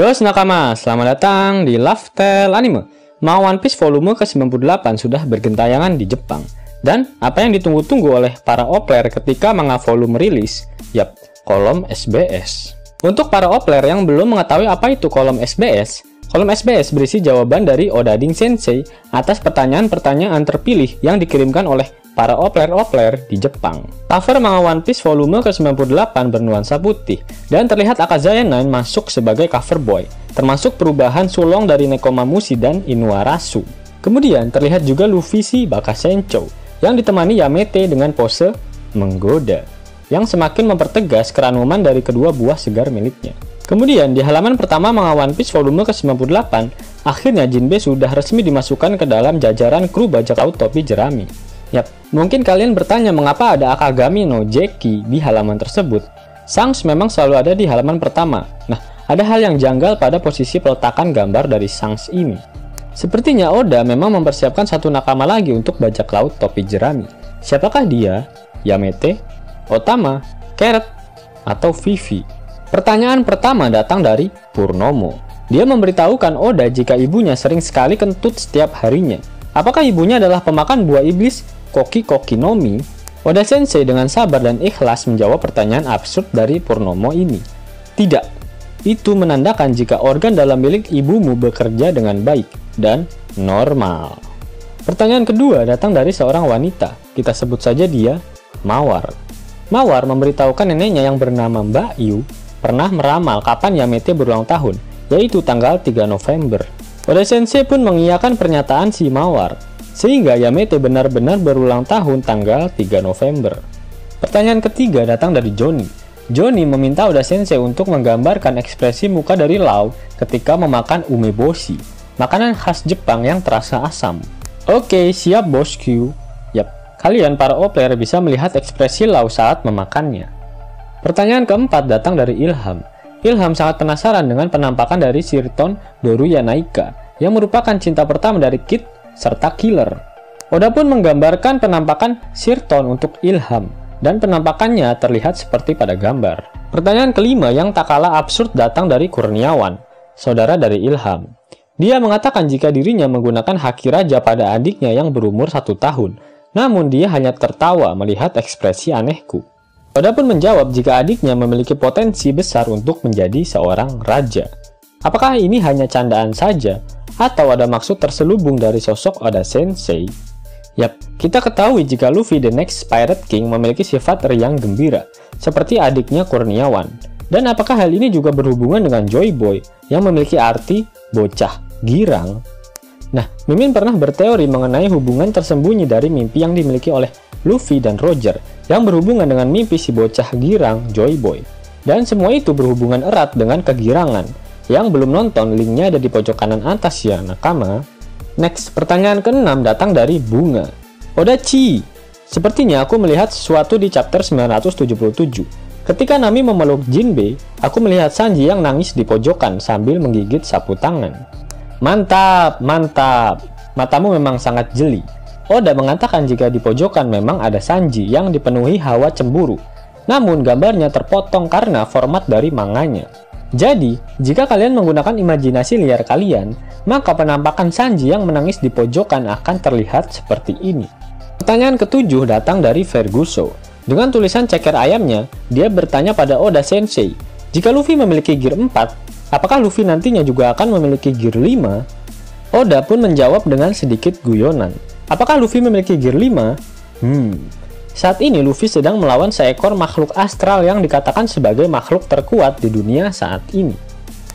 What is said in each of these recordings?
Yos nakama, selamat datang di Lifestyle Anime. One Piece volume ke-98 sudah bergentayangan di Jepang. Dan apa yang ditunggu-tunggu oleh para opler ketika manga volume rilis? Yap, kolom SBS. Untuk para opler yang belum mengetahui apa itu kolom SBS berisi jawaban dari Odading Sensei atas pertanyaan-pertanyaan terpilih yang dikirimkan oleh para opler-opler di Jepang. Cover manga One Piece volume ke-98 bernuansa putih, dan terlihat Akazaya 9 masuk sebagai cover boy, termasuk perubahan sulong dari Nekomamushi dan Inuarasu. Kemudian terlihat juga Luffy si Bakasenchou, yang ditemani Yamete dengan pose menggoda, yang semakin mempertegas keranuman dari kedua buah segar miliknya. Kemudian di halaman pertama manga One Piece volume ke-98, akhirnya Jinbe sudah resmi dimasukkan ke dalam jajaran kru bajak laut topi jerami. Yap, mungkin kalian bertanya mengapa ada Akagami no Jeki di halaman tersebut. Shanks memang selalu ada di halaman pertama. Nah, ada hal yang janggal pada posisi peletakan gambar dari Shanks ini. Sepertinya Oda memang mempersiapkan satu nakama lagi untuk bajak laut topi jerami. Siapakah dia? Yamete, Otama, Carrot, atau Vivi? Pertanyaan pertama datang dari Purnomo. Dia memberitahukan Oda jika ibunya sering sekali kentut setiap harinya. Apakah ibunya adalah pemakan buah iblis Koki Koki no Mi? Oda Sensei dengan sabar dan ikhlas menjawab pertanyaan absurd dari Purnomo ini. Tidak. Itu menandakan jika organ dalam milik ibumu bekerja dengan baik dan normal. Pertanyaan kedua datang dari seorang wanita. Kita sebut saja dia Mawar. Mawar memberitahukan neneknya yang bernama Mbak Yu pernah meramal kapan Yamete berulang tahun, yaitu tanggal 3 November. Oda Sensei pun mengiyakan pernyataan si Mawar, sehingga Yamete benar-benar berulang tahun tanggal 3 November. Pertanyaan ketiga datang dari Johnny. Johnny meminta Oda Sensei untuk menggambarkan ekspresi muka dari Lau ketika memakan umeboshi, makanan khas Jepang yang terasa asam. Oke, siap bosku. Yap, kalian para opler bisa melihat ekspresi Lau saat memakannya. Pertanyaan keempat datang dari Ilham. Ilham sangat penasaran dengan penampakan dari Shirton Doru Yanaika, yang merupakan cinta pertama dari Kid serta Killer. Oda pun menggambarkan penampakan Shirton untuk Ilham, dan penampakannya terlihat seperti pada gambar. Pertanyaan kelima yang tak kalah absurd datang dari Kurniawan, saudara dari Ilham. Dia mengatakan jika dirinya menggunakan haki raja pada adiknya yang berumur 1 tahun, namun dia hanya tertawa melihat ekspresi anehku. Oda pun menjawab jika adiknya memiliki potensi besar untuk menjadi seorang raja. Apakah ini hanya candaan saja, atau ada maksud terselubung dari sosok Oda Sensei? Yap, kita ketahui jika Luffy the Next Pirate King memiliki sifat riang gembira, seperti adiknya Kurniawan. Dan apakah hal ini juga berhubungan dengan Joy Boy, yang memiliki arti bocah girang? Nah, Mimin pernah berteori mengenai hubungan tersembunyi dari mimpi yang dimiliki oleh Luffy dan Roger, yang berhubungan dengan mimpi si bocah girang Joy Boy. Dan semua itu berhubungan erat dengan kegirangan. Yang belum nonton, linknya ada di pojok kanan atas ya nakama. Next, pertanyaan ke-6 datang dari Bunga. Odachi, sepertinya aku melihat sesuatu di chapter 977. Ketika Nami memeluk Jinbe, aku melihat Sanji yang nangis di pojokan sambil menggigit sapu tangan. Mantap, mantap. Matamu memang sangat jeli. Oda mengatakan jika di pojokan memang ada Sanji yang dipenuhi hawa cemburu. Namun gambarnya terpotong karena format dari manganya. Jadi, jika kalian menggunakan imajinasi liar kalian, maka penampakan Sanji yang menangis di pojokan akan terlihat seperti ini. Pertanyaan ketujuh datang dari Ferguso. Dengan tulisan ceker ayamnya, dia bertanya pada Oda Sensei, jika Luffy memiliki gear 4, apakah Luffy nantinya juga akan memiliki gear 5? Oda pun menjawab dengan sedikit guyonan. Apakah Luffy memiliki gear 5? Saat ini Luffy sedang melawan seekor makhluk astral yang dikatakan sebagai makhluk terkuat di dunia saat ini.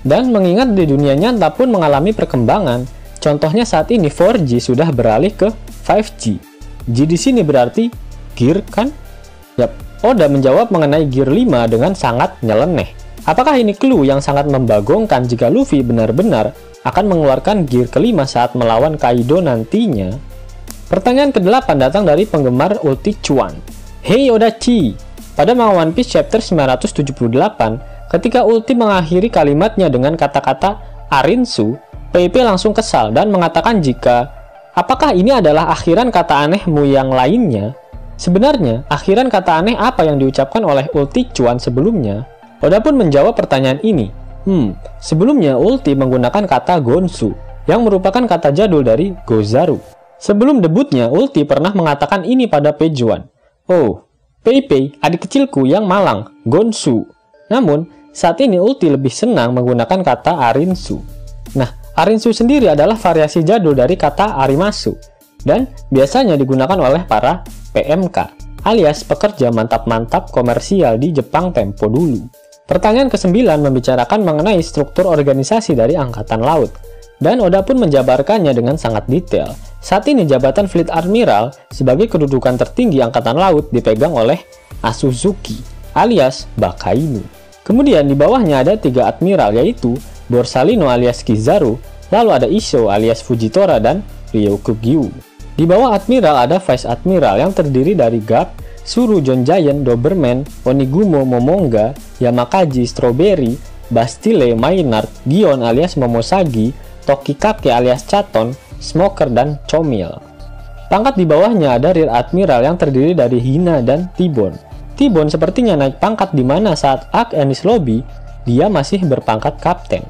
Dan mengingat di dunia nyata pun mengalami perkembangan, contohnya saat ini 4G sudah beralih ke 5G. G di sini berarti gear kan? Yap, Oda menjawab mengenai gear 5 dengan sangat nyeleneh. Apakah ini clue yang sangat membagongkan jika Luffy benar-benar akan mengeluarkan gear kelima saat melawan Kaido nantinya? Pertanyaan ke-8 datang dari penggemar Ulti Chuan. Hey Odachi, pada manga One Piece chapter 978, ketika Ulti mengakhiri kalimatnya dengan kata-kata Arinsu, PIP langsung kesal dan mengatakan jika apakah ini adalah akhiran kata anehmu yang lainnya? Sebenarnya, akhiran kata aneh apa yang diucapkan oleh Ulti Chuan sebelumnya? Oda pun menjawab pertanyaan ini. Sebelumnya ulti menggunakan kata Gonsu, yang merupakan kata jadul dari Gozaru. Sebelum debutnya, ulti pernah mengatakan ini pada page 1. "Oh, Pei, adik kecilku yang malang, Gonsu." Namun, saat ini ulti lebih senang menggunakan kata Arinsu. Nah, Arinsu sendiri adalah variasi jadul dari kata Arimasu, dan biasanya digunakan oleh para PMK, alias pekerja mantap-mantap komersial di Jepang tempo dulu. Pertanyaan ke-9 membicarakan mengenai struktur organisasi dari Angkatan Laut, dan Oda pun menjabarkannya dengan sangat detail. Saat ini jabatan Fleet Admiral sebagai kedudukan tertinggi Angkatan Laut dipegang oleh Asuzuki, alias Bakainu. Kemudian di bawahnya ada 3 admiral, yaitu Borsalino alias Kizaru, lalu ada Issho alias Fujitora, dan Ryokugyu. Di bawah admiral ada Vice Admiral yang terdiri dari Garp, Suru, John Giant, Doberman, Onigumo, Momonga, Yamakaji, Strawberry, Bastille, Maynard, Gion alias Momosagi, Tokikake alias Chaton, Smoker, dan Chomil. Pangkat di bawahnya ada Rear Admiral yang terdiri dari Hina dan T-Bone. T-Bone sepertinya naik pangkat di mana saat Arc Ennis Lobby dia masih berpangkat Kapten.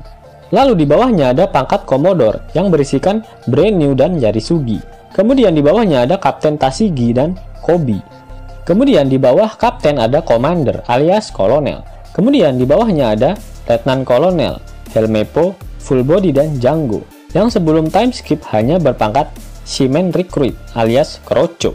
Lalu di bawahnya ada pangkat Commodore yang berisikan Brand New dan Yarisugi. Kemudian di bawahnya ada Kapten Tashigi dan Kobe. Kemudian di bawah Kapten ada Commander alias Kolonel. Kemudian di bawahnya ada Letnan Kolonel, Helmepo, Full Body, dan Django, yang sebelum time skip hanya berpangkat Seaman Recruit alias Krocho.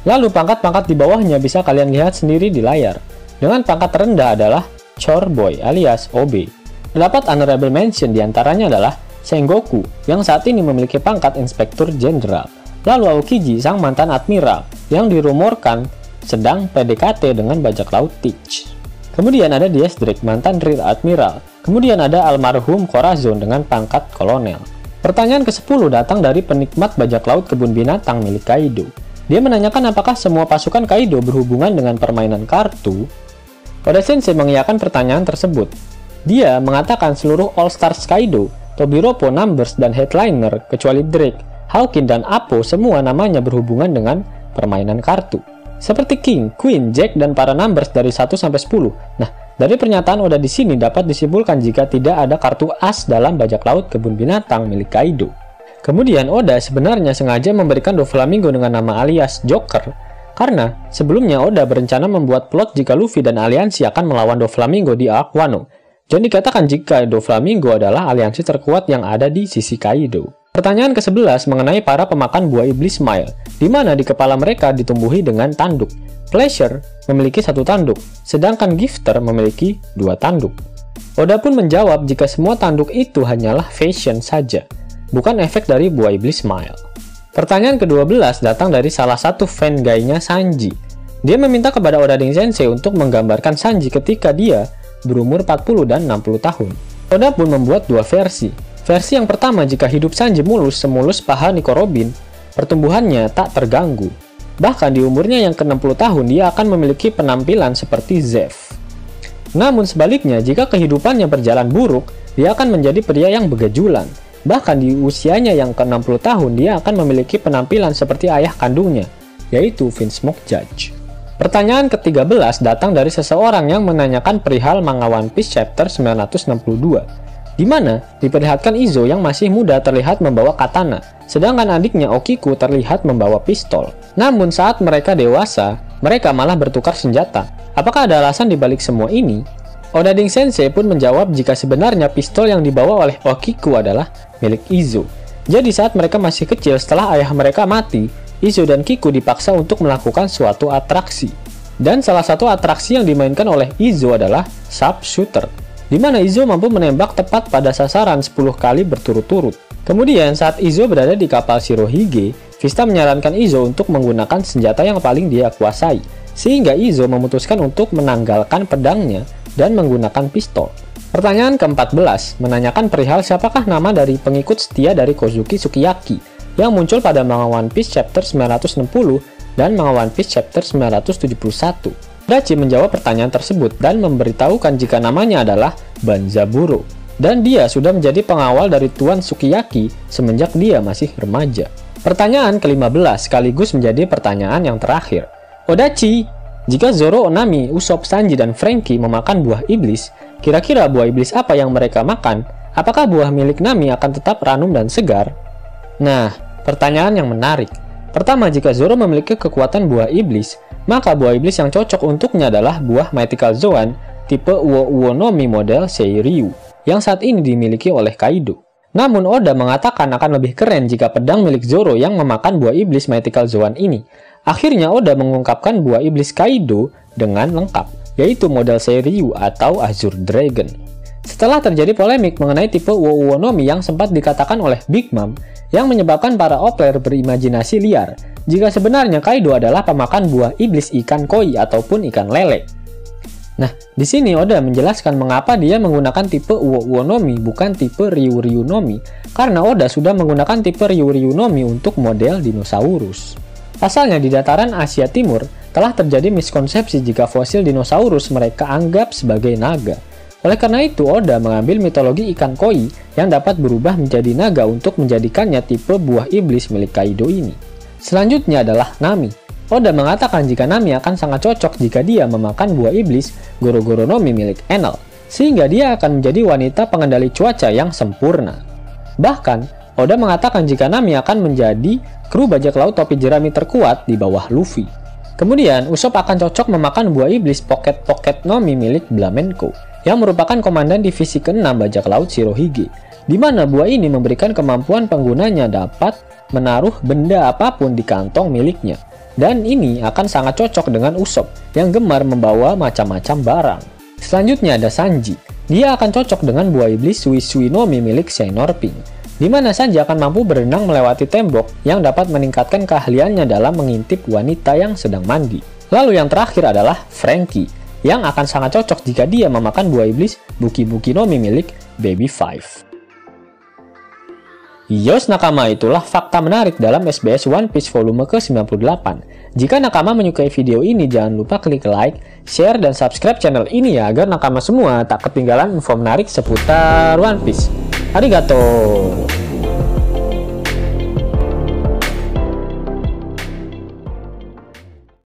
Lalu pangkat-pangkat di bawahnya bisa kalian lihat sendiri di layar. Dengan pangkat terendah adalah Chore Boy alias OB. Terdapat honorable mention diantaranya adalah Sengoku yang saat ini memiliki pangkat Inspektur Jenderal. Lalu Aokiji, sang mantan admiral yang dirumorkan sedang PDKT dengan bajak laut Teach. Kemudian ada Diaz Drake, mantan Rear Admiral. Kemudian ada almarhum Corazon dengan pangkat kolonel. Pertanyaan ke-10 datang dari penikmat bajak laut kebun binatang milik Kaido. Dia menanyakan apakah semua pasukan Kaido berhubungan dengan permainan kartu. Oda Sensei mengiyakan pertanyaan tersebut. Dia mengatakan seluruh All Stars Kaido, Tobiropo, Numbers, dan Headliner, kecuali Drake, Hawkin, dan Apo, semua namanya berhubungan dengan permainan kartu. Seperti King, Queen, Jack, dan para Numbers dari 1 sampai 10. Nah, dari pernyataan Oda di sini dapat disimpulkan jika tidak ada kartu as dalam bajak laut kebun binatang milik Kaido. Kemudian Oda sebenarnya sengaja memberikan Doflamingo dengan nama alias Joker, karena sebelumnya Oda berencana membuat plot jika Luffy dan aliansi akan melawan Doflamingo di Arc Wano. Jadi dikatakan jika Doflamingo adalah aliansi terkuat yang ada di sisi Kaido. Pertanyaan ke-11 mengenai para pemakan buah iblis Smile, di mana di kepala mereka ditumbuhi dengan tanduk. Pleasure memiliki 1 tanduk, sedangkan Gifter memiliki 2 tanduk. Oda pun menjawab jika semua tanduk itu hanyalah fashion saja, bukan efek dari buah iblis Smile. Pertanyaan ke-12 datang dari salah satu fan guy-nya Sanji. Dia meminta kepada Oda Sensei untuk menggambarkan Sanji ketika dia berumur 40 dan 60 tahun. Oda pun membuat 2 versi. Versi yang pertama jika hidup Sanji mulus semulus paha Nico Robin, pertumbuhannya tak terganggu. Bahkan di umurnya yang ke-60 tahun dia akan memiliki penampilan seperti Zeff. Namun sebaliknya jika kehidupannya berjalan buruk, dia akan menjadi pria yang begajulan. Bahkan di usianya yang ke-60 tahun dia akan memiliki penampilan seperti ayah kandungnya, yaitu Vince McJudge. Pertanyaan ke-13 datang dari seseorang yang menanyakan perihal manga One Piece chapter 962. Di mana diperlihatkan Izo yang masih muda terlihat membawa katana, sedangkan adiknya Okiku terlihat membawa pistol. Namun saat mereka dewasa, mereka malah bertukar senjata. Apakah ada alasan dibalik semua ini? Oda Sensei pun menjawab jika sebenarnya pistol yang dibawa oleh Okiku adalah milik Izo. Jadi saat mereka masih kecil setelah ayah mereka mati, Izo dan Kiku dipaksa untuk melakukan suatu atraksi. Dan salah satu atraksi yang dimainkan oleh Izo adalah Sharpshooter, di mana Izo mampu menembak tepat pada sasaran 10 kali berturut-turut. Kemudian saat Izo berada di kapal Shirohige, Vista menyarankan Izo untuk menggunakan senjata yang paling dia kuasai, sehingga Izo memutuskan untuk menanggalkan pedangnya dan menggunakan pistol. Pertanyaan ke-14 menanyakan perihal siapakah nama dari pengikut setia dari Kozuki Sukiyaki yang muncul pada manga One Piece chapter 960 dan manga One Piece chapter 971. Dachi menjawab pertanyaan tersebut dan memberitahukan jika namanya adalah Banzaburo, dan dia sudah menjadi pengawal dari Tuan Sukiyaki semenjak dia masih remaja. Pertanyaan ke-15 sekaligus menjadi pertanyaan yang terakhir. Odachi, Jika Zoro, Nami, Usopp, Sanji, dan Franky memakan buah iblis, kira-kira buah iblis apa yang mereka makan? Apakah buah milik Nami akan tetap ranum dan segar? Nah, pertanyaan yang menarik. Pertama, jika Zoro memiliki kekuatan buah iblis, maka buah iblis yang cocok untuknya adalah buah Mythical Zoan tipe Uo Nomi model Seiryu, yang saat ini dimiliki oleh Kaido. Namun Oda mengatakan akan lebih keren jika pedang milik Zoro yang memakan buah iblis Mythical Zoan ini. Akhirnya Oda mengungkapkan buah iblis Kaido dengan lengkap, yaitu model Seiryu atau Azure Dragon. Setelah terjadi polemik mengenai tipe Uo Nomi yang sempat dikatakan oleh Big Mom, yang menyebabkan para O-player berimajinasi liar, jika sebenarnya Kaido adalah pemakan buah iblis ikan koi ataupun ikan lele. Nah, di sini Oda menjelaskan mengapa dia menggunakan tipe Uo Nomi bukan tipe Ryu Nomi, karena Oda sudah menggunakan tipe Ryu Nomi untuk model dinosaurus. Pasalnya di dataran Asia Timur telah terjadi miskonsepsi jika fosil dinosaurus mereka anggap sebagai naga. Oleh karena itu, Oda mengambil mitologi ikan koi yang dapat berubah menjadi naga untuk menjadikannya tipe buah iblis milik Kaido ini. Selanjutnya adalah Nami. Oda mengatakan jika Nami akan sangat cocok jika dia memakan buah iblis Goro-Goro Nomi milik Enel, sehingga dia akan menjadi wanita pengendali cuaca yang sempurna. Bahkan, Oda mengatakan jika Nami akan menjadi kru bajak laut topi jerami terkuat di bawah Luffy. Kemudian, Usopp akan cocok memakan buah iblis Pocket Nomi milik Blamenko, yang merupakan komandan divisi ke-6 bajak laut Shirohige, di mana buah ini memberikan kemampuan penggunanya dapat menaruh benda apapun di kantong miliknya. Dan ini akan sangat cocok dengan Usopp yang gemar membawa macam-macam barang. Selanjutnya ada Sanji. Dia akan cocok dengan buah iblis Sui Nomi milik Shainor Ping, di mana Sanji akan mampu berenang melewati tembok yang dapat meningkatkan keahliannya dalam mengintip wanita yang sedang mandi. Lalu yang terakhir adalah Franky, yang akan sangat cocok jika dia memakan buah iblis Buki Nomi milik Baby Five. Yos nakama, itulah fakta menarik dalam SBS One Piece volume ke-98. Jika nakama menyukai video ini, jangan lupa klik like, share, dan subscribe channel ini ya, agar nakama semua tak ketinggalan info menarik seputar One Piece. Arigato!